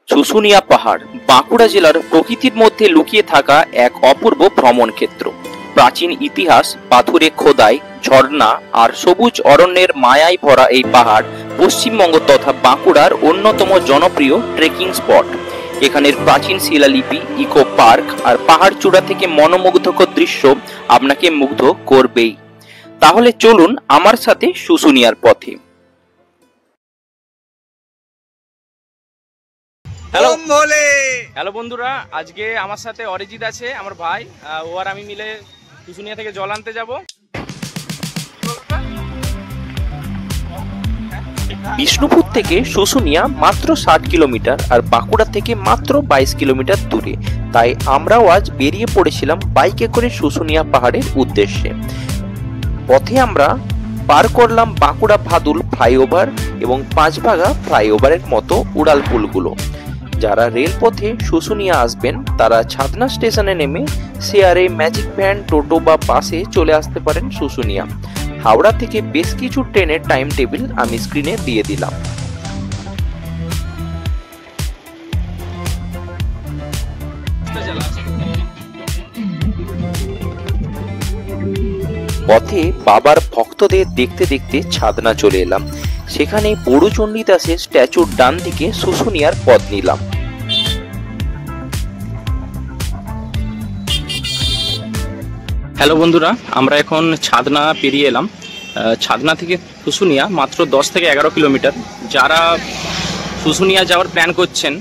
শুশুনিয়া পাহাড় বাঁকুড়া জেলার প্রকৃতির মধ্যে লুকিয়ে থাকা এক অপূর্ব ভ্রমণ ক্ষেত্র। প্রাচীন ইতিহাস, পাথুরে খোদাই, ঝর্ণা আর সবুজ অরণ্যের মায়ায় ভরা এই পাহাড় পশ্চিমবঙ্গ তথা বাঁকুড়ার অন্যতম জনপ্রিয় ট্রেকিং স্পট। এখানের প্রাচীন শিলালিপি, ইকো পার্ক আর পাহাড় চূড়া থেকে মনোমুগ্ধকর দৃশ্য আপনাকে মুগ্ধ করবেই। তাহলে চলুন আমার সাথে শুশুনিয়ার পথে। হ্যালো বন্ধুরা, আজকে আমার সাথে অরিজিৎ আছে, আমার ভাই। ও আর আমি মিলে শুশুনিয়া থেকে জল আনতে যাব। বিষ্ণুপুর থেকে শুশুনিয়া মাত্র 60 কিলোমিটার আর বাঁকুড়া থেকে মাত্র 22 কিলোমিটার দূরে। তাই আমরাও আজ বেরিয়ে পড়েছিলাম বাইকে করে শুশুনিয়া পাহাড়ের উদ্দেশ্যে। পথে আমরা পার করলাম বাঁকুড়া ভাদুল ফ্লাইওভার এবং পাঁচভাগা ফ্লাইওভারের মতো উড়াল পুলগুলো। যারা রেলপথে শুশুনিয়া আসবেন তারা ছাদনা স্টেশনে নেমে শেয়ারে, ম্যাজিক ভ্যান, টোটো বা বাসে চলে আসতে পারেন শুশুনিয়া। হাওড়া থেকে বেশ কিছু ট্রেনের টাইম টেবিল আমি স্ক্রিনে দিয়ে দিলাম। পথে বাবার ভক্তদের দেখতে দেখতে ছাদনা চলে এলাম। সেখানে বড় চণ্ডীদাসের স্ট্যাচুর ডান দিকে শুশুনিয়ার পথ নিলাম। হ্যালো বন্ধুরা, আমরা এখন ছাদনা পেরিয়ে এলাম। ছাদনা থেকে শুশুনিয়া মাত্র 10 থেকে 11 কিলোমিটার। যারা শুশুনিয়া যাওয়ার প্ল্যান করছেন,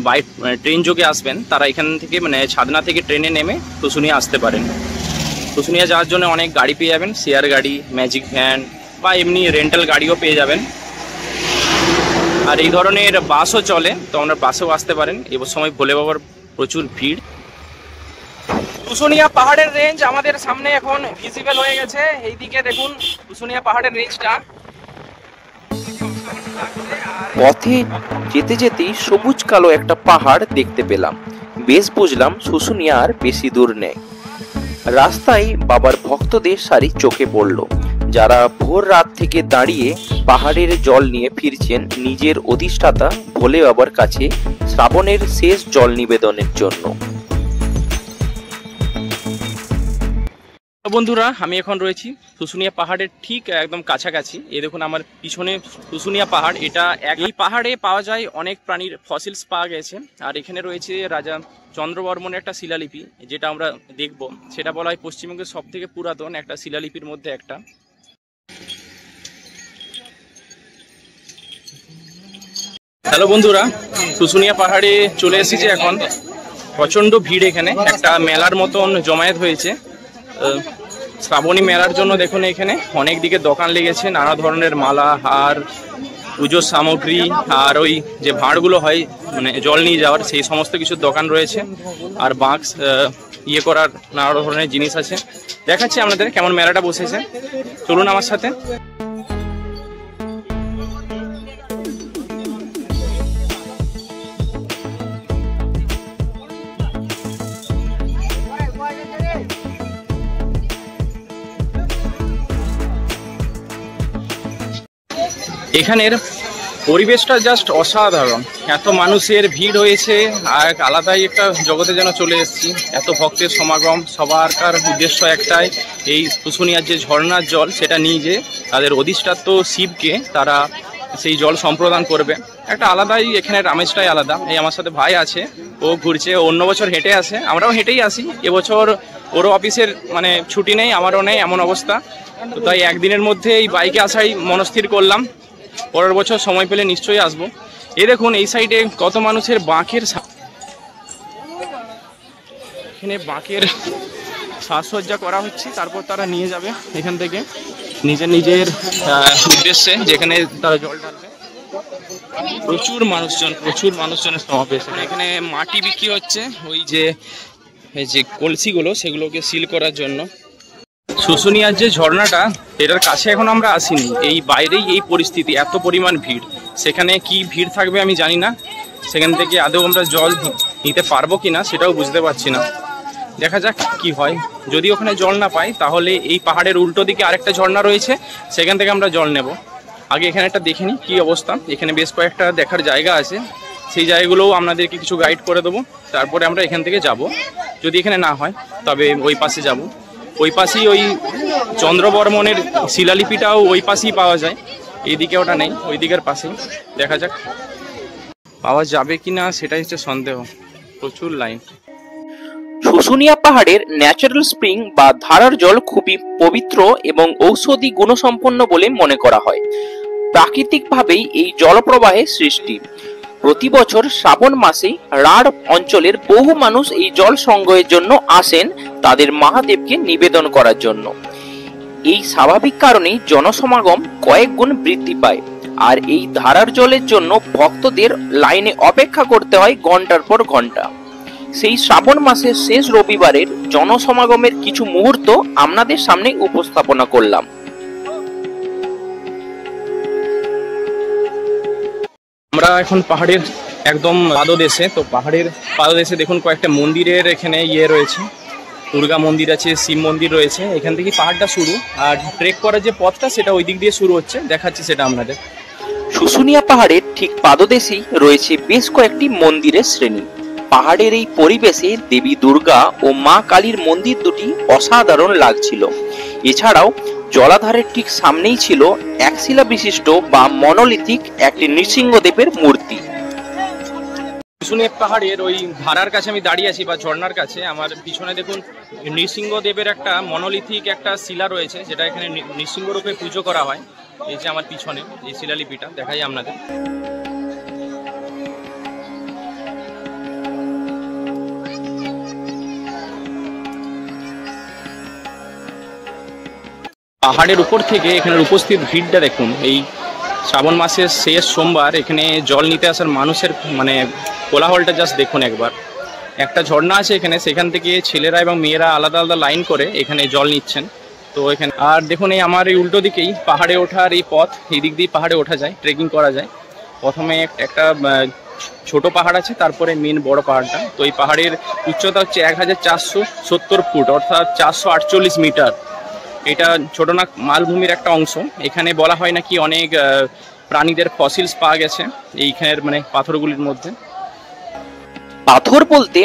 বাই ট্রেন যোগে আসবেন, তারা এখান থেকে ছাদনা থেকে ট্রেনে নেমে শুশুনিয়া আসতে পারেন। শুশুনিয়া যাওয়ার জন্য অনেক গাড়ি পেয়ে যাবেন, শেয়ার গাড়ি, ম্যাজিক ভ্যান বা এমনি রেন্টাল গাড়িও পেয়ে যাবেন। আর এই ধরনের বাসও চলে, তো আমরা বাসেও আসতে পারেন। এবার সময় ভোলে বাবার প্রচুর ভিড়। শুশুনিয়া পাহাড়ের রেঞ্জ আমাদের সামনে এখন ভিজিবল হয়ে গেছে। এইদিকে দেখুন শুশুনিয়া পাহাড়ের রেঞ্জটা। পথে যেতে যেতেই সবুজ কালো একটা পাহাড় দেখতে পেলাম। বেশ বুঝলাম শুশুনিয়া আর বেশি দূর নেই। রাস্তায় বাবার ভক্তদের সারি চোখে পড়ল, যারা ভোর রাত থেকে দাঁড়িয়ে পাহাড়ের জল নিয়ে ফিরছেন নিজের অধিষ্ঠাতা ভোলে বাবার কাছে শ্রাবণের শেষ জল নিবেদনের জন্য। বন্ধুরা, আমি এখন রয়েছি শুশুনিয়া পাহাড়ের ঠিক একদম কাছাকাছি। এই দেখুন আমার পিছনে শুশুনিয়া পাহাড়। এটা এই পাহাড়ে পাওয়া যায় অনেক প্রাণীর ফসিলস পাওয়া গেছে। আর এখানে রয়েছে রাজা চন্দ্রবর্মনের একটা শিলালিপি, যেটা আমরা দেখব। সেটা বলা হয় পশ্চিমবঙ্গের সব থেকে পুরাতন একটা শিলালিপির মধ্যে একটা। হ্যালো বন্ধুরা, শুশুনিয়া পাহাড়ে চলে এসেছি এখন। প্রচণ্ড ভিড় এখানে, একটা মেলার মতন জমায়েত হয়েছে। শ্রাবণী মেলার জন্য দেখুন এখানে অনেক দিকে দোকান লেগেছে, নানা ধরনের মালা, হার, পুজোর সামগ্রী আর ওই যে ভাঁড়গুলো হয় জল নিয়ে যাওয়ার, সেই সমস্ত কিছুর দোকান রয়েছে। আর বাক্স ইয়ে করার নানা ধরনের জিনিস আছে। দেখাচ্ছি আপনাদের কেমন মেলাটা বসেছে, চলুন আমার সাথে। এখানের পরিবেশটা জাস্ট অসাধারণ। এত মানুষের ভিড় হয়েছে, আর আলাদাই একটা জগতে যেন চলে এসেছি। এত ভক্তের সমাগম, সবারকার উদ্দেশ্য একটাই, এই শুশুনিয়ার যে ঝর্ণার জল সেটা নিয়ে যে তাদের অধিষ্ঠাত্র শিবকে তারা সেই জল সম্প্রদান করবে। একটা আলাদাই এখানের আমেজটাই আলাদা। এই আমার সাথে ভাই আছে, ও ঘুরছে। অন্য বছর হেঁটে আসে, আমরাও হেঁটেই আসি। এবছর ওরও অফিসের ছুটি নেই, আমারও নেই, এমন অবস্থা। তো তাই একদিনের মধ্যে এই বাইকে আসাই মনস্থির করলাম। পরের বছর সময় পেলে নিশ্চয়ই আসবো। এই দেখুন এই সাইডে কত মানুষের বাঁকের, এখানে বাঁকের সাজসজ্জা করা হচ্ছে। তারপর তারা নিয়ে যাবে এখান থেকে নিজের নিজের উদ্দেশ্যে, যেখানে তারা জল ঢালবে। প্রচুর মানুষজনের সমাবেশ। এখানে মাটি বিক্রি হচ্ছে, ওই যে কলসিগুলো সেগুলোকে সিল করার জন্য। শুশুনিয়ার যে ঝর্ণাটা, এটার কাছে এখন আমরা আসিনি। এই বাইরেই এই পরিস্থিতি, এত পরিমাণ ভিড়। সেখানে কি ভিড় থাকবে আমি জানি না। সেখান থেকে আদৌ আমরা জল নিতে পারবো কিনা সেটাও বুঝতে পারছি না। দেখা যাক কি হয়। যদি ওখানে জল না পাই তাহলে এই পাহাড়ের উল্টো দিকে আরেকটা ঝর্ণা রয়েছে, সেখান থেকে আমরা জল নেব। আগে এখানে একটা দেখে নিই কি অবস্থা। এখানে বেশ কয়েকটা দেখার জায়গা আছে, সেই জায়গাগুলোও আপনাদেরকে কিছু গাইড করে দেবো। তারপরে আমরা এখান থেকে যাব, যদি এখানে না হয় তবে ওই পাশে যাব। ওই পাশেই ওই চন্দ্রবর্মনের শিলালিপিটাও ওই পাশেই পাওয়া যায়, এইদিকে ওটা নেই, ওই দিকের পাশেই। দেখা যাক পাওয়া যাবে কি না সেটাই হচ্ছে সন্দেহ, প্রচুর লাইন। শুশুনিয়া পাহাড়ের ন্যাচারাল স্প্রিং বা ধারার জল খুবই পবিত্র এবং ঔষধি গুণসম্পন্ন বলে মনে করা হয়। প্রাকৃতিকভাবেই এই জলপ্রবাহের সৃষ্টি। প্রতি বছর শ্রাবণ মাসে রাঢ় অঞ্চলের বহু মানুষ এই জল সংগ্রহের জন্য আসেন তাদের মহাদেবকে নিবেদন করার জন্য। এই স্বাভাবিক কারণেই জনসমাগম কয়েক গুণ বৃদ্ধি পায়, আর এই ধারার জলের জন্য ভক্তদের লাইনে অপেক্ষা করতে হয় ঘন্টার পর ঘন্টা। সেই শ্রাবণ মাসের শেষ রবিবারের জনসমাগমের কিছু মুহূর্ত আপনাদের সামনে উপস্থাপনা করলাম। আমরা এখন পাহাড়ের একদম পাদদেশে, তো পাহাড়ের পাদদেশে দেখুন কয়েকটা মন্দিরের এখানে রয়েছে, দুর্গা মন্দির আছে, শিব মন্দির রয়েছে। এখান থেকে পাহাড়টা শুরু, আর ট্রেক করার যে পথটা সেটা ওই দিক দিয়ে শুরু হচ্ছে, দেখাচ্ছি সেটা আপনাদের। শুশুনিয়া পাহাড়ের ঠিক পাদদেশেই রয়েছে বেশ কয়েকটি মন্দিরের শ্রেণী। পাহাড়ের এই পরিবেশে দেবী দুর্গা ও মা কালীর মন্দির দুটি অসাধারণ লাগছিল। এছাড়াও জলাধারের ঠিক সামনেই ছিল একশিলা বিশিষ্ট বা মনোলিথিক একটি নৃসিংহদেবের মূর্তি। শুশুনিয়া পাহাড়ের ওই ধারার কাছে আমি দাঁড়িয়ে আছি, বা ঝর্ণার কাছে। আমার পিছনে দেখুন নৃসিংহদেবের একটা মনোলিথিক একটা শিলা রয়েছে, যেটা এখানে নৃসিংহ রূপে পুজো করা হয়। এই যে আমার পিছনে এই শিলালিপিটা দেখাই আপনাদের। পাহাড়ের উপর থেকে এখানের উপস্থিত ভিড়টা দেখুন। এই শ্রাবণ মাসের শেষ সোমবার এখানে জল নিতে আসার মানুষের মানে কোলাহলটা জাস্ট দেখুন একবার। একটা ঝর্ণা আছে এখানে, সেখান থেকে ছেলেরা এবং মেয়েরা আলাদা আলাদা লাইন করে এখানে জল নিচ্ছেন। তো এখানে আর দেখুন এই আমার এই উল্টো দিকেই পাহাড়ে ওঠার এই পথ, এই দিক দিয়ে পাহাড়ে ওঠা যায়, ট্রেকিং করা যায়। প্রথমে একটা ছোট পাহাড় আছে, তারপরে মেন বড় পাহাড়টা। তো এই পাহাড়ের উচ্চতা হচ্ছে 1470 ফুট, অর্থাৎ 448 মিটার। এটা ছোটনাগ মালভূমির একটা অংশ। এখানে বলা হয় নাকি অনেক প্রাণীদের ফসিলস পাওয়া গেছে এইখানের মানে পাথরগুলির মধ্যে। পাথর বলতে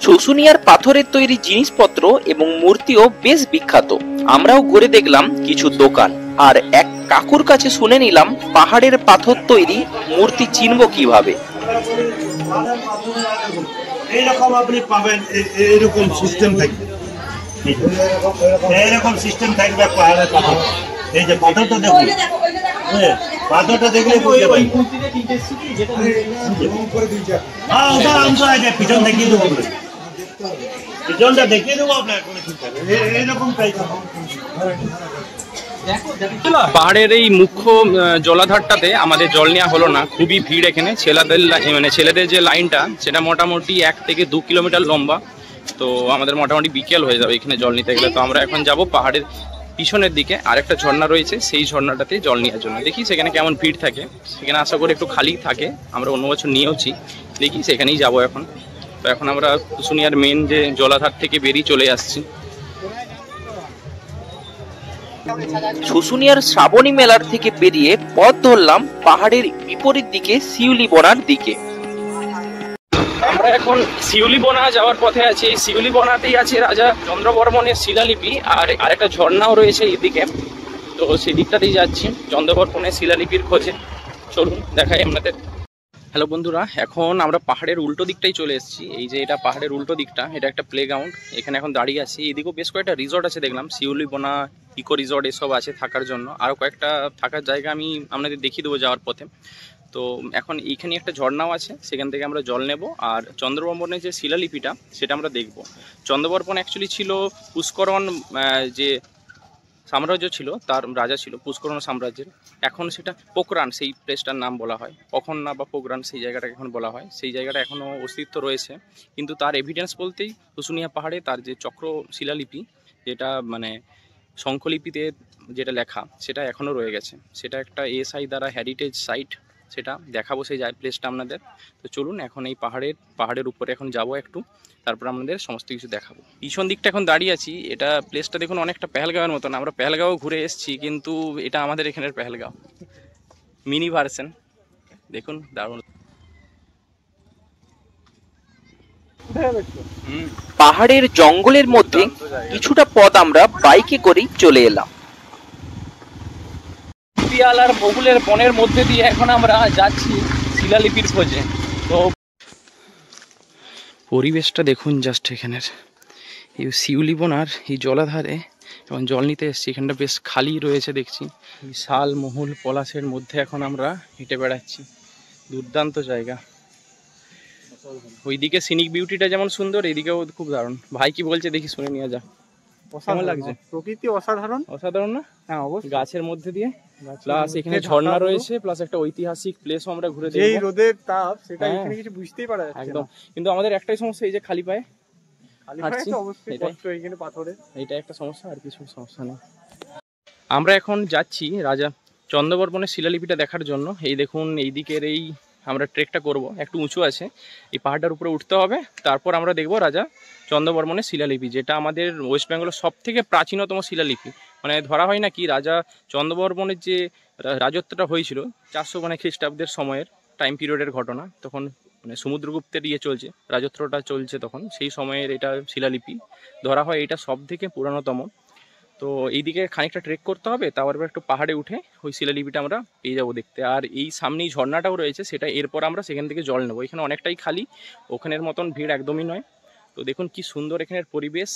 শুশুনিয়ার পাথরের তৈরি জিনিসপত্র এবং মূর্তিও বেশ বিখ্যাত। আমরাও ঘুরে দেখলাম কিছু দোকান, আর এক কাকুর কাছে শুনে নিলাম পাহাড়ের পাথর তৈরি মূর্তি চিনব কিভাবে। এইরকম আপনি পাবেন, এইরকম সিস্টেম থাকবে, এইরকম সিস্টেম থাকবে পাহাড়ের পাথর। এই যে পাথরটা দেখুন, পাথরটা দেখলে বুঝতে পারি। হ্যাঁ ওটা পিছন দেখিয়ে দেবো, পিছনটা দেখিয়ে দেবো আপনার। এইরকম পাহাড়ের এই মুখ্য জলাধারটাতে আমাদের জল নেওয়া হলো না, খুবই ভিড় এখানে। ছেলেদের যে লাইনটা সেটা মোটামুটি 1 থেকে 2 কিলোমিটার লম্বা। তো আমাদের মোটামুটি বিকেল হয়ে যাবে এখানে জল নিতে গেলে। তো আমরা এখন যাব পাহাড়ের পিছনের দিকে, আরেকটা ঝর্ণা রয়েছে, সেই ঝর্ণাটাতে জল নেওয়ার জন্য। দেখি সেখানে কেমন ভিড় থাকে। সেখানে আশা করি একটু খালি থাকে, আমরা অন্য বছর নিয়েওছি। দেখি সেখানেই যাব এখন। তো এখন আমরা শুশুনিয়ার মেন যে জলাধার থেকে বেরিয়ে চলে আসছি। শুশুনিয়ার শ্রাবণী মেলার থেকে বেরিয়ে পথ ধরলাম পাহাড়ের বিপরীত দিকে শিউলিবোনার দিকে। আমরা এখন শিউলিবোনা যাওয়ার পথে আছি। এই শিউলিবোনাতেই আছে রাজা চন্দ্রবর্মনের শিলালিপি, আর আরেকটা ঝর্ণাও রয়েছে এইদিকে। তো সেই দিকটাতেই যাচ্ছি চন্দ্রবর্মনের শিলালিপির খোঁজে। চলুন দেখাই আপনাদের। হ্যালো বন্ধুরা, এখন আমরা পাহাড়ের উল্টো দিকটাই চলে এসেছি। এই যে এটা পাহাড়ের উল্টো দিকটা, এটা একটা প্লেগ্রাউন্ড। এখানে এখন দাঁড়িয়ে আছি। এদিকেও বেশ কয়েকটা রিসর্ট আছে দেখলাম, শিউলিবোনা, ইকো রিসর্ট এসব আছে থাকার জন্য। আরও কয়েকটা থাকার জায়গা আমি আপনাদের দেখিয়ে দেবো যাওয়ার পথে। তো এখন এইখানে একটা ঝর্ণাও আছে, সেখান থেকে আমরা জল নেব। আর চন্দ্রবর্মনের যে শিলালিপিটা সেটা আমরা দেখব। চন্দ্রবর্মন অ্যাকচুয়ালি ছিল পুষ্করণ যে সাম্রাজ্য ছিল, তার রাজা ছিল পুষ্করণ সাম্রাজ্যের। এখন সেটা পোকরান, সেই প্লেসটার নাম বলা হয়, পখন্না বা পোকরান সেই জায়গাটাকে এখন বলা হয়। সেই জায়গাটা এখনও অস্তিত্ব রয়েছে, কিন্তু তার এভিডেন্স বলতেই শুশুনিয়া পাহাড়ে তার যে চক্র শিলালিপি, যেটা মানে শঙ্খলিপিতে যেটা লেখা, সেটা এখনও রয়ে গেছে। সেটা একটা এএসআই দ্বারা হেরিটেজ সাইট, সেটা দেখাবো সেই প্লেসটা আপনাদের। তো চলুন এখন এই পাহাড়ের উপরে এখন যাব একটু, তারপর আমাদের সমস্ত কিছু দেখাবো। পিছন দিকটা এখন দাঁড়িয়ে আছি। এটা প্লেসটা দেখুন অনেকটা পেহেলগাঁওয়ের মতন। আমরা পেহেলগাঁও ঘুরে এসেছি, কিন্তু এটা আমাদের এখানের পেহেলগাঁও মিনি ভার্সন। দেখুন দারুণ। পাহাড়ের জঙ্গলের মধ্যে কিছুটা পথ আমরা বাইকে করেই চলে এলাম। পিয়াল আর বকুলের বনের মধ্যে দিয়ে এখন আমরা যাচ্ছি শিলালিপির খোঁজে। তো পরিবেশটা দেখুন জাস্ট এখানের, এই শিউলি বন আর এই জলাধারে এখন জল নিতে এসেছি। এখানটা বেশ খালি রয়েছে দেখছি, বিশাল মহুল পলাশের মধ্যে এখন আমরা হেঁটে বেড়াচ্ছি। দুর্দান্ত জায়গা, ওইদিকে সিনিক বিউটিটা যেমন সুন্দর, এইদিকেও খুব দারুণ। ভাই কি বলছে দেখি শুনে নিয়ে যা। কেমন লাগছে? প্রকৃতি অসাধারণ। অসাধারণ না? হ্যাঁ অবশ্যই। গাছের মধ্যে দিয়ে প্লাস এখানে ঝর্ণা রয়েছে, প্লাস একটা ঐতিহাসিক প্লেসও আমরা ঘুরে দেখব। এই রোদের তাপ সেটা হ্যাঁ। এখানে কিছু বুঝতেই পারা যাচ্ছে একদম। না। কিন্তু আমাদের একটাই সমস্যা, এই যে খালি পায়ে খালি পায়ে হাঁটছি, তো অবশ্যই এটাই। কষ্ট এখানে পাথরে। এইটা একটা সমস্যা, আর কিছু সমস্যা নেই। আমরা এখন যাচ্ছি রাজা চন্দ্রবর্মনের শিলালিপিটা দেখার জন্য। এই দেখুন এইদিকের এই আমরা ট্রেকটা করব, একটু উঁচু আছে, এই পাহাড়টার উপরে উঠতে হবে, তারপর আমরা দেখব রাজা চন্দ্রবর্মনের শিলালিপি, যেটা আমাদের ওয়েস্ট বেঙ্গলের সব থেকে প্রাচীনতম শিলালিপি। মানে ধরা হয় নাকি রাজা চন্দ্রবর্মনের যে রাজত্বটা হয়েছিল 400 খ্রিস্টাব্দের সময়ের টাইম পিরিয়ডের ঘটনা, তখন মানে সমুদ্রগুপ্তের চলছে, রাজত্বটা চলছে তখন, সেই সময়ের এটা শিলালিপি ধরা হয় এটা সব থেকে পুরাতনতম। তো এইদিকে খানিকটা ট্রেক করতে হবে, তারপর একটু পাহাড়ে উঠে ওই শিলালিপিটা আমরা পেয়ে যাবো দেখতে। আর এই সামনেই ঝর্ণাটাও রয়েছে, সেটা এরপর আমরা সেখান থেকে জল নেবো। এখানে অনেকটাই খালি, ওখানের মতন ভিড় একদমই নয়। তো দেখুন কি সুন্দর এখানের পরিবেশ,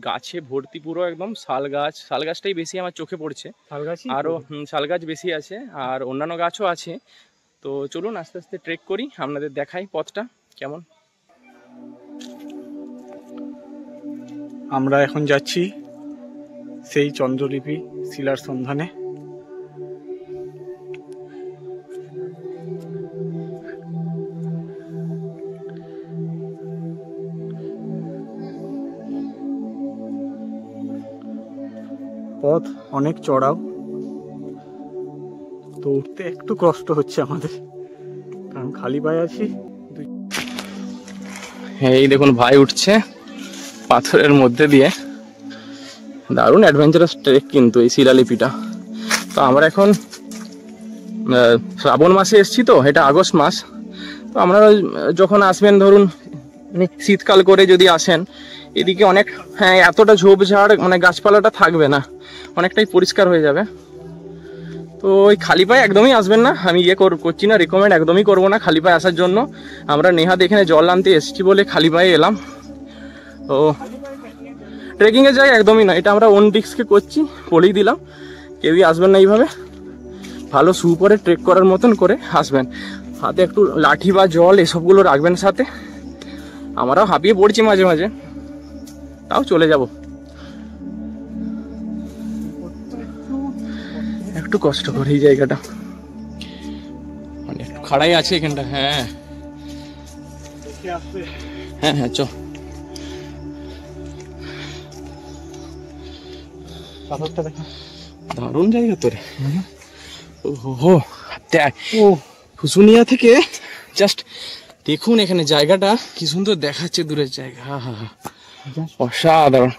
গাছে ভর্তি পুরো একদম। শাল গাছটাই বেশি আমার চোখে পড়ছে, আরও শাল গাছ বেশি আছে, আর অন্যান্য গাছও আছে। তো চলুন আস্তে আস্তে ট্রেক করি, আপনাদের দেখাই পথটা কেমন। আমরা এখন যাচ্ছি সেই চন্দ্রলিপি শিলার সন্ধানে। পথ অনেক চড়াও, তো উঠতে একটু কষ্ট হচ্ছে আমাদের, কারণ খালি পায়ে আছি। এই দেখুন ভাই উঠছে পাথরের মধ্যে দিয়ে, দারুণ অ্যাডভেঞ্চারাস ট্রেক কিন্তু এই শিলালিপিটা। তো আমরা এখন শ্রাবণ মাসে এসেছি, তো এটা আগস্ট মাস। তো আমরা যখন আসবেন ধরুন শীতকাল করে যদি আসেন, এদিকে অনেক এতটা ঝোপঝাড় মানে গাছপালাটা থাকবে না, অনেকটাই পরিষ্কার হয়ে যাবে। তো ওই খালি পায়ে একদমই আসবেন না, আমি করছি না, রেকমেন্ড একদমই করবো না খালি পায়ে আসার জন্য। আমরা নেহাত এখানে জল আনতে এসেছি বলে খালি পায়ে এলাম। তো ট্রেকিংয়ে যাই একদমই না, এটা আমরা ওন রিস্কে করছি, বলেই দিলাম। কেউই আসবেন না এইভাবে, ভালো শু পরে ট্রেক করার মতন করে আসবেন। হাতে একটু লাঠি বা জল এসবগুলো রাখবেন সাথে। আমরাও হাঁপিয়ে পড়ছি মাঝে মাঝে, তাও চলে যাব। একটু কষ্ট করে এই জায়গাটা, মানে একটু খাড়াই আছে এখানটা। হ্যাঁ হ্যাঁ হ্যাঁ চ। পাথরটা দেখা দারুণ জায়গা তোর। ওহো দেখ, শুশুনিয়া থেকে জাস্ট দেখুন এখানে জায়গাটা কি সুন্দর দেখাচ্ছে, দূরের জায়গা। হা হা হা, অসাধারণ।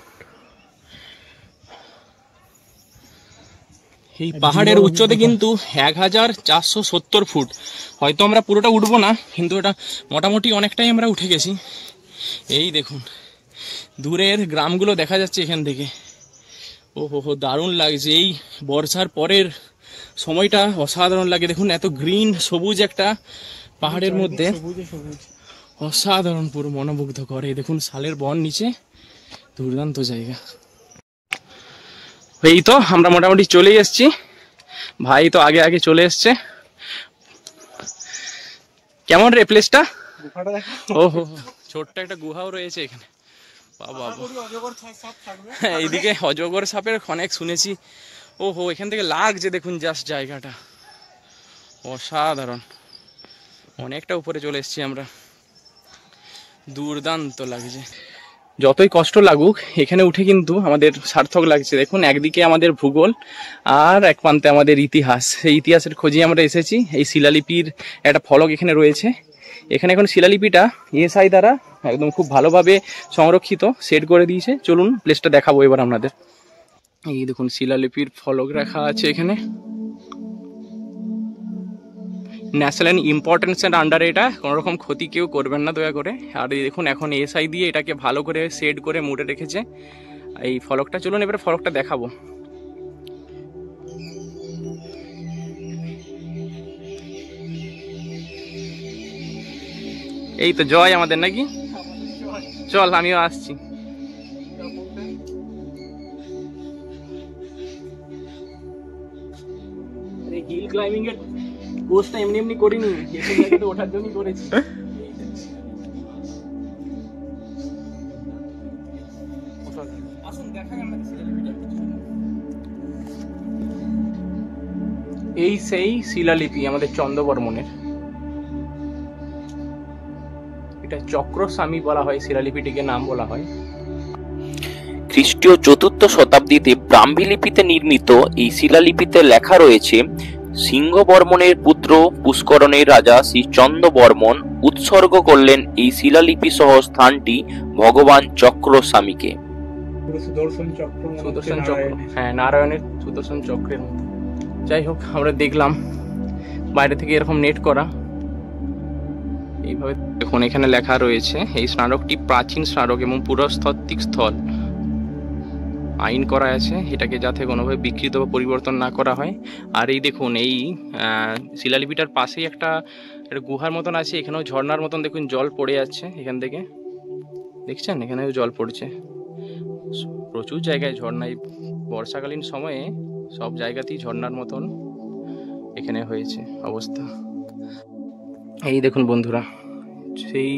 এই পাহাড়ের উচ্চতা কিন্তু 1470 ফুট। হয়তো আমরা পুরোটা উঠবো না, কিন্তু এটা মোটামুটি অনেকটাই আমরা উঠে গেছি। এই দেখুন দূরের গ্রামগুলো দেখা যাচ্ছে এখান থেকে। ও হো দারুণ লাগছে, এই বর্ষার পরের সময়টা অসাধারণ লাগে। দেখুন এত গ্রিন সবুজ একটা পাহাড়ের মধ্যে, অসাধারণ, পুরো মনোমুগ্ধ করে। দেখুন শালের বন নিচে, দুর্দান্ত জায়গা। এই তো আমরা মোটামুটি চলে এসেছি, ভাই তো আগে আগে চলে এসছে। কেমন রে প্লেসটা? ও হো, ছোট্ট একটা গুহাও রয়েছে এখানে। বাবা হ্যাঁ, এইদিকে অজগর সাপের অনেক শুনেছি। ও হো, এখান থেকে লাগছে দেখুন জাস্ট জায়গাটা, অসাধারণ। অনেকটা উপরে চলে এসেছি আমরা, দুর্দান্ত লাগছে। যতই কষ্ট লাগুক এখানে উঠে কিন্তু আমাদের সার্থক লাগছে। দেখুন একদিকে আমাদের ভূগোল আর এক প্রান্তে আমাদের ইতিহাস। সেই ইতিহাসের খোঁজে আমরা এসেছি। এই শিলালিপির একটা ফলক এখানে রয়েছে। এখানে এখন শিলালিপিটা এসআই দ্বারা একদম খুব ভালোভাবে সংরক্ষিত, সেট করে দিয়েছে। চলুন প্লেসটা দেখাবো এবার আপনাদের। এই দেখুন শিলালিপির ফলক রাখা আছে এখানে। ন্যাশনাল ইম্পর্টেন্সের আন্ডারে এটা কোনো রকম ক্ষতি কেউ করবেন না দয়া করে। আর এই দেখুন এখন এসআই দিয়ে এটাকে ভালো করে সেট করে মুড়ে রেখেছে এই ফলকটা। চলুন এবারে ফলকটা দেখাবো। এই তো জয় আমাদের নাকি, চল আমিও আসছি। হিল ক্লাইম্বিং এর কোর্সটা এমনি এমনি করিনি, এই জায়গাতে ওঠার জন্যই করেছি। আসুন দেখাই আমাদের শিলালিপিটা। এই সেই শিলালিপি আমাদের চন্দ্রবর্মনের, এটা চক্রস্বামী বলা হয়, শিলালিপিটিকে নাম বলা হয়। খ্রিস্টীয় ৪র্থ শতাব্দীতে ব্রাহ্মী লিপিতে নির্মিত এই শিলালিপিতে লেখা রয়েছে, সিংহবর্মনের পুত্র পুষ্করণের রাজা শ্রী চন্দ্রবর্মন উৎসর্গ করলেন এই শিলালিপি সহ স্থানটি ভগবান চক্রস্বামীকে। সুদর্শন চক্র, সুদর্শন চক্র, হ্যাঁ নারায়ণের সুদর্শন চক্রের মতো। যাই হোক, আমরা দেখলাম বাইরে থেকে এরকম নেট করা এইভাবে। দেখুন এখানে লেখা রয়েছে, এই স্মারকটি প্রাচীন স্মারক এবং পুরাতাত্ত্বিক স্থল। আইন করা আছে এটাকে যাতে কোনোভাবে বিকৃত বা পরিবর্তন না করা হয়। আর এই দেখুন এই শিলালিপিটার পাশেই একটা গুহার মতন আছে, এখানেও ঝর্ণার মতন দেখুন জল পড়ে যাচ্ছে এখান থেকে, দেখছেন এখানেও জল পড়ছে। প্রচুর জায়গায় ঝর্ণায় বর্ষাকালীন সময়ে সব জায়গাতেই ঝর্ণার মতন এখানে হয়েছে অবস্থা। এই দেখুন বন্ধুরা, সেই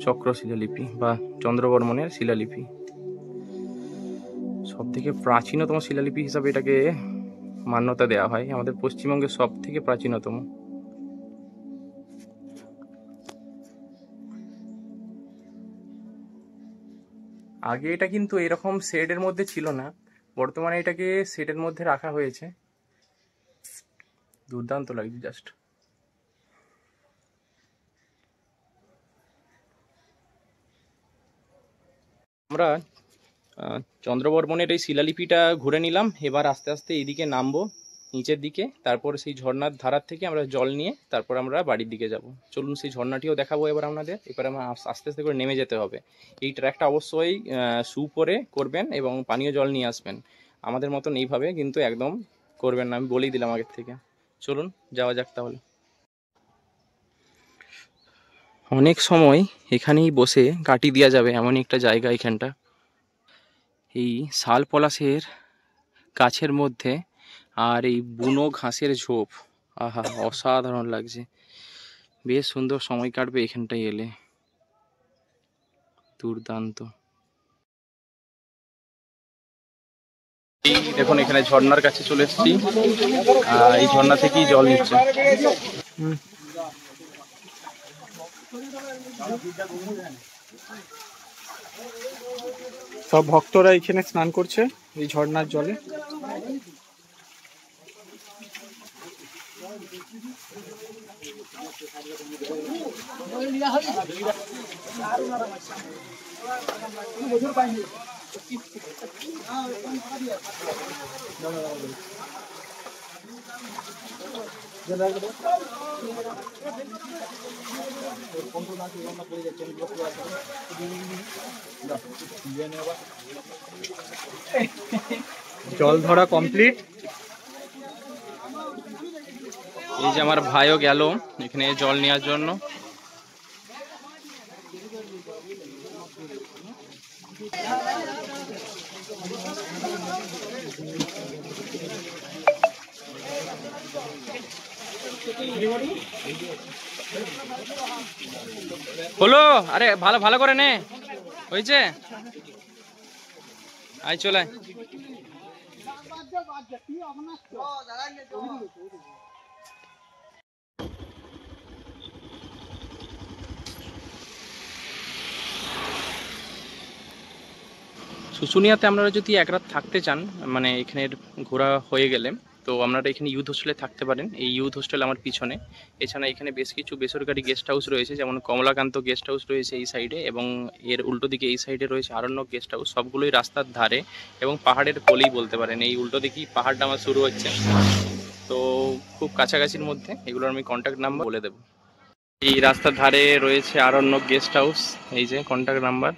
চক্র শিলালিপি বা চন্দ্রবর্মনের শিলালিপি, সব থেকে প্রাচীনতম শিলালিপি হিসাবে এটাকে মান্যতা দেওয়া হয়, আমাদের পশ্চিমবঙ্গের সব থেকে প্রাচীনতম। আগে এটা কিন্তু এরকম শেডের মধ্যে ছিল না, বর্তমানে এটাকে শেডের মধ্যে রাখা হয়েছে। দুর্দান্ত লাগছে জাস্ট। আমরা চন্দ্রবর্মনের এই শিলালিপিটা ঘুরে নিলাম, এবার আস্তে আস্তে এইদিকে নামবো নিচের দিকে, তারপর সেই ঝর্ণার ধারার থেকে আমরা জল নিয়ে তারপর আমরা বাড়ির দিকে যাব। চলুন সেই ঝর্ণাটিও দেখাবো এবার আপনাদের। এবার আমরা আস্তে আস্তে করে নেমে যেতে হবে। এই ট্র্যাকটা অবশ্যই শু পরে করবেন এবং পানীয় জল নিয়ে আসবেন। আমাদের মতন এইভাবে কিন্তু একদম করবেন না, আমি বলেই দিলাম আগের থেকে। চলুন যাওয়া যাক তাহলে। অনেক সময় এখানেই বসে কাটি দেওয়া যাবে এমনই একটা জায়গা এখানটা। এই শাল পলাশের গাছের মধ্যে আর এই বুনো ঘাসের ঝোপ, আহা অসাধারণ লাগছে। বেশ সুন্দর সময় কাটবে এখানটায় এলে, দুর্দান্ত। দেখুন এখানে ঝর্ণার কাছে চলে এসেছি, এই ঝর্ণা থেকেই জল নিচ্ছে। সব ভক্তরা এখানে স্নান করছে এই ঝর্ণার জলে। জল ধরা কমপ্লিট। এই যে আমার ভাইও গেল এখানে জল নেওয়ার জন্য। হলো, আরে ভালো ভালো করে নে, হয়েছে, আয় চলে। শুশুনিয়াতে আপনারা যদি এক রাত থাকতে চান, মানে এখানের ঘোরা হয়ে গেলে, তো আপনারা এখানে ইউথ হোস্টেলে থাকতে পারেন। এই ইউথ হোস্টেল আমার পিছনে। এছাড়া এখানে বেশ কিছু বেসরকারি গেস্ট হাউস রয়েছে, যেমন কমলাকান্ত গেস্ট হাউস রয়েছে এই সাইডে, এবং এর উল্টো দিকে এই সাইডে রয়েছে আরণ্যক গেস্ট হাউস। সবগুলোই রাস্তার ধারে এবং পাহাড়ের কোলেই বলতে পারেন। এই উল্টো দিকেই পাহাড়টা আমার শুরু হচ্ছে। তো খুব কাছাকাছির মধ্যে, এগুলোর আমি কন্ট্যাক্ট নাম্বার বলে দেবো। এই রাস্তার ধারে রয়েছে আরণ্যক গেস্ট হাউস, এই যে কন্ট্যাক্ট নাম্বার।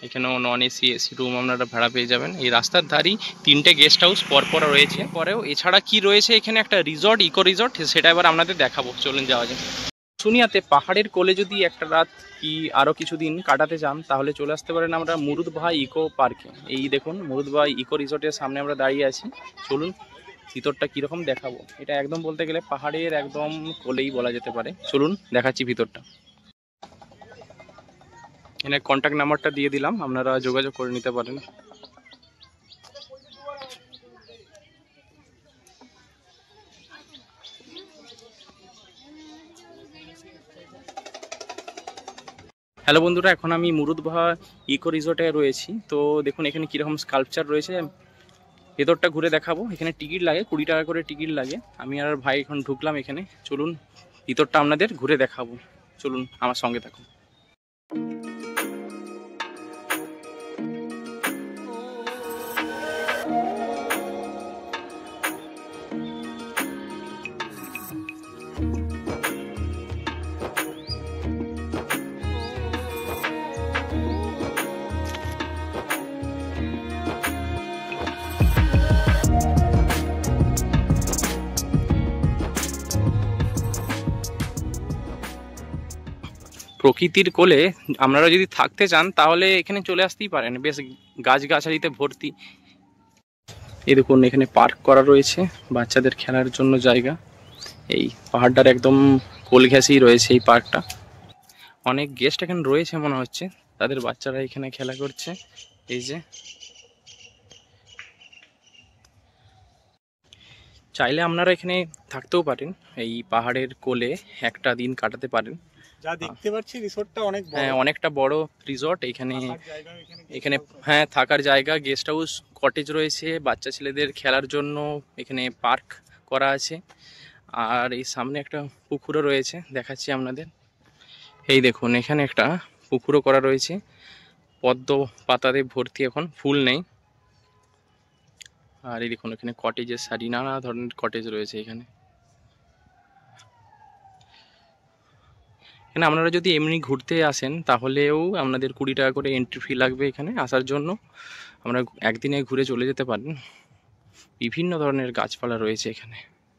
এখানেও নন এসি এসি রুম আপনারা ভাড়া পেয়ে যাবেন। এই রাস্তার ধারেই 3টে গেস্ট হাউস পরপর রয়েছে। পরেও এছাড়া কি রয়েছে এখানে, একটা রিসর্ট, ইকো রিসর্ট, সেটা এবার আপনাদের দেখাবো, চলুন যাওয়া যায়। শুনিয়াতে পাহাড়ের কোলে যদি একটা রাত কি আরও কিছুদিন কাটাতে চান তাহলে চলে আসতে পারেন আমরা মুরুদভাই ইকো পার্কে। এই দেখুন মুরুদভাই ইকো রিসর্টের সামনে আমরা দাঁড়িয়ে আছি। চলুন ভিতরটা কীরকম দেখাবো। এটা একদম বলতে গেলে পাহাড়ের একদম কোলেই বলা যেতে পারে। চলুন দেখাচ্ছি ভিতরটা। এখানে কন্ট্যাক্ট নাম্বারটা দিয়ে দিলাম, আপনারা যোগাযোগ করে নিতে পারেন। হ্যালো বন্ধুরা, এখন আমি মুরুদভাই ইকো রিসর্টে রয়েছি। তো দেখুন এখানে কীরকম স্কাল্পচার রয়েছে, ভেতরটা ঘুরে দেখাবো। এখানে টিকিট লাগে, 20 টাকা করে টিকিট লাগে। আমি আর ভাই এখন ঢুকলাম এখানে। চলুন ভিতরটা আপনাদের ঘুরে দেখাবো, চলুন আমার সঙ্গে থাকুন। প্রকৃতির কোলে আপনারা যদি থাকতে চান তাহলে এখানে চলে আসতেই পারেন। বেশ গাছগাছালিতে ভর্তি। এই দেখুন এখানে পার্ক করা রয়েছে, বাচ্চাদের খেলার জন্য জায়গা। এই পাহাড়টার একদম কোল ঘেঁষেই রয়েছে এই পার্কটা। অনেক গেস্ট এখানে রয়েছে মনে হচ্ছে, তাদের বাচ্চারা এখানে খেলা করছে। এই যে চাইলে আপনারা এখানে থাকতেও পারেন, এই পাহাড়ের কোলে একটা দিন কাটাতে পারেন। যা দেখতে পাচ্ছি রিসোর্টটা অনেক বড়। হ্যাঁ, অনেকটা বড় রিসর্ট। এখানে হ্যাঁ থাকার জায়গা, গেস্ট হাউস, কটেজ রয়েছে, বাচ্চা ছেলেদের খেলার জন্য এখানে পার্ক করা আছে। আর এই সামনে একটা পুকুরও রয়েছে, দেখাচ্ছি আপনাদের। এই দেখুন এখানে একটা পুকুরও করা রয়েছে, পদ্ম পাতাতে ভর্তি, এখন ফুল নেই। আর এই দেখুন এখানে কটেজের সারি, নানা ধরনের কটেজ রয়েছে এখানে। এখানে আপনারা যদি এমনি ঘুরতে আসেন তাহলেও আপনাদের 20 টাকা করে এন্ট্রি ফি লাগবে এখানে আসার জন্য। আমরা একদিনে ঘুরে চলে যেতে পারেন। বিভিন্ন ধরনের গাছপালা রয়েছে এখানে।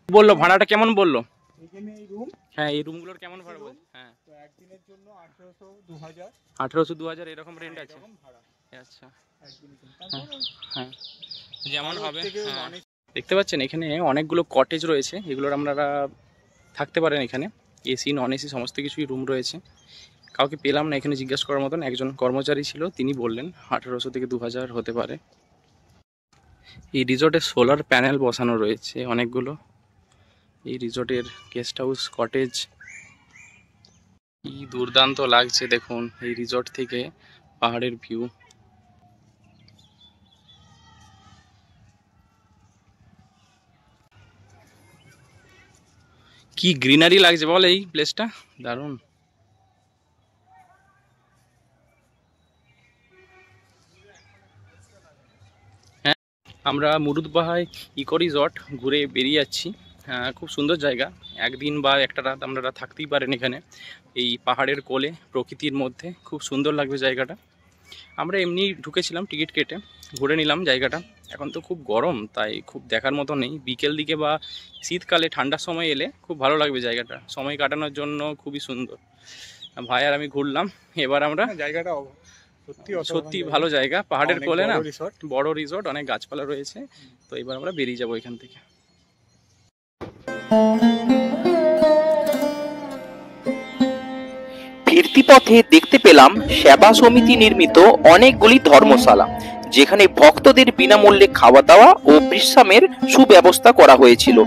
বললো ভাড়াটা কেমন বললো? এখানে এই রুম, হ্যাঁ এই রুমগুলোর কেমন ভাড়া বলছে? হ্যাঁ তো একদিনের জন্য 1800 2000 1800-2000 এরকম রেন্ট আছে। এরকম ভাড়া আচ্ছা একদিনের জন্য। তারপর হ্যাঁ যেমন হবে। থেকে হ্যাঁ অনেক দেখতে পাচ্ছেন এখানে অনেকগুলো কটেজ রয়েছে, এগুলোর আপনারা থাকতে পারেন। এখানে এসি নন এসি সমস্ত কিছুই রুম রয়েছে। কাউকে পেলাম না এখানে জিজ্ঞাসা করার মতন, একজন কর্মচারী ছিল, তিনি বললেন 1800 থেকে 2000 হতে পারে। এই রিসর্টে সোলার প্যানেল বসানো রয়েছে অনেকগুলো। এই রিসর্টের গেস্ট হাউস, কটেজ কি দুর্দান্ত লাগছে দেখুন এই রিসর্ট থেকে পাহাড়ের ভিউ। কি গ্রিনারি লাগছে বল এই প্লেসটা, দারুণ। হ্যাঁ আমরা মুরুদভাই ইকো রিসর্ট ঘুরে বেরিয়ে যাচ্ছি। খুব সুন্দর জায়গা, একদিন বা একটা রাত আপনারা থাকতেই পারেন এখানে। এই পাহাড়ের কোলে প্রকৃতির মধ্যে খুব সুন্দর লাগবে জায়গাটা। আমরা এমনি ঢুকেছিলাম টিকিট কেটে, ঘুরে নিলাম জায়গাটা। এখন তো খুব গরম, তাই খুব দেখার মতো নেই। বিকেল দিকে বা শীতকালে ঠান্ডার সময় এলে খুব ভালো লাগবে জায়গাটা, সময় কাটানোর জন্য খুবই সুন্দর। ভাই আর আমি ঘুরলাম, এবার আমরা জায়গাটা সত্যি ভালো জায়গা, পাহাড়ের কোলে না, রিসোর্ট, বড় রিসর্ট, অনেক গাছপালা রয়েছে। তো এবার আমরা বেরিয়ে যাবো এখান থেকে। ফিরতি পথে দেখতে পেলাম সেবা সমিতি নির্মিত অনেকগুলি ধর্মশালা, যেখানে ভক্তদের বিনামূল্যে খাওয়া দাওয়া ও বিশ্রামের সুব্যবস্থা করা হয়েছিল।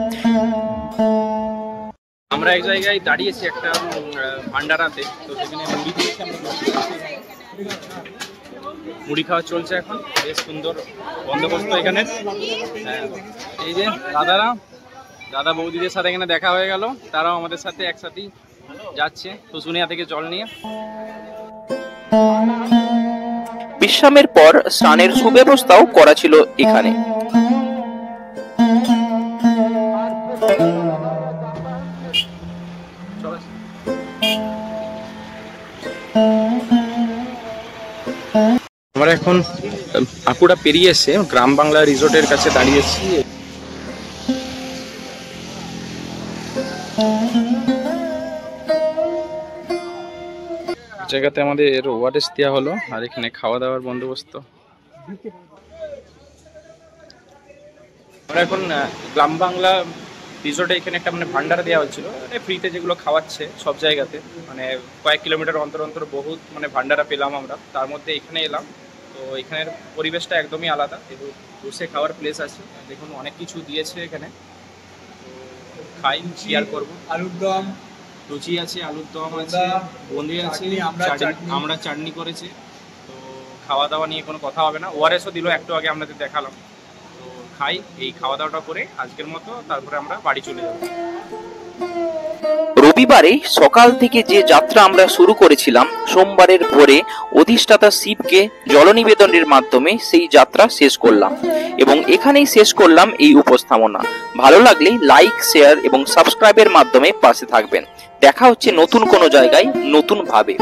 আমরা এক জায়গায় দাঁড়িয়েছি একটা ভান্ডারাতে, তো সেখানে মুড়ি দিয়েছি, আমরা মুড়ি খাওয়া চলছে এখন। বেশ সুন্দর বন্দোবস্ত এখানে। এই যে দাদা বৌদিদের সাথে এখানে দেখা হয়ে গেল, তারাও আমাদের সাথে একসাথেই যাচ্ছে শুশুনিয়া থেকে জল নিয়ে। বিশ্রামের পর স্নানের সুব্যবস্থাও করা ছিল এখানে। এখন বাঁকুড়া পেরিয়ে এসে গ্রাম বাংলা রিসোর্টের কাছে দাঁড়িয়েছি। জায়গাতে আমাদের ওয়ারেস দেওয়া হলো, আর এখানে খাওয়া দাওয়ার বন্দোবস্ত। আমরা এখন গ্রাম বাংলা রিসোর্টে এখানে একটা মানে ভান্ডারা দেওয়া হচ্ছিল, মানে ফ্রিতে যেগুলো খাওয়াচ্ছে সব জায়গাতে, মানে কয়েক কিলোমিটার অন্তর অন্তর বহুত মানে ভান্ডারা পেলাম আমরা, তার মধ্যে এখানে এলাম। তো এখানের পরিবেশটা একদমই আলাদা, কিন্তু বসে খাওয়ার প্লেস আছে, দেখুন অনেক কিছু দিয়েছে এখানে। তো খাই, শেয়ার করবো। আলুর দম, লুচি আছে, আলুর দম আছে, বোঁদে আছে, আমরা চাটনি করেছি। তো খাওয়া দাওয়া নিয়ে কোনো কথা হবে না। ওআরএসও দিল একটু আগে, আপনাদের দেখালাম। তো খাই, এই খাওয়া দাওয়াটা করে আজকের মতো তারপরে আমরা বাড়ি চলে যাব। রবিবারে সকাল থেকে যে যাত্রা আমরা শুরু করেছিলাম, সোমবারের ভোরে অধিষ্ঠাতা শিবকে জলনিবেদনের মাধ্যমে সেই যাত্রা শেষ করলাম এবং এখানেই শেষ করলাম এই উপস্থাপনা। ভালো লাগলে লাইক, শেয়ার এবং সাবস্ক্রাইবের মাধ্যমে পাশে থাকবেন। দেখা হচ্ছে নতুন কোনো জায়গায় নতুন ভাবে।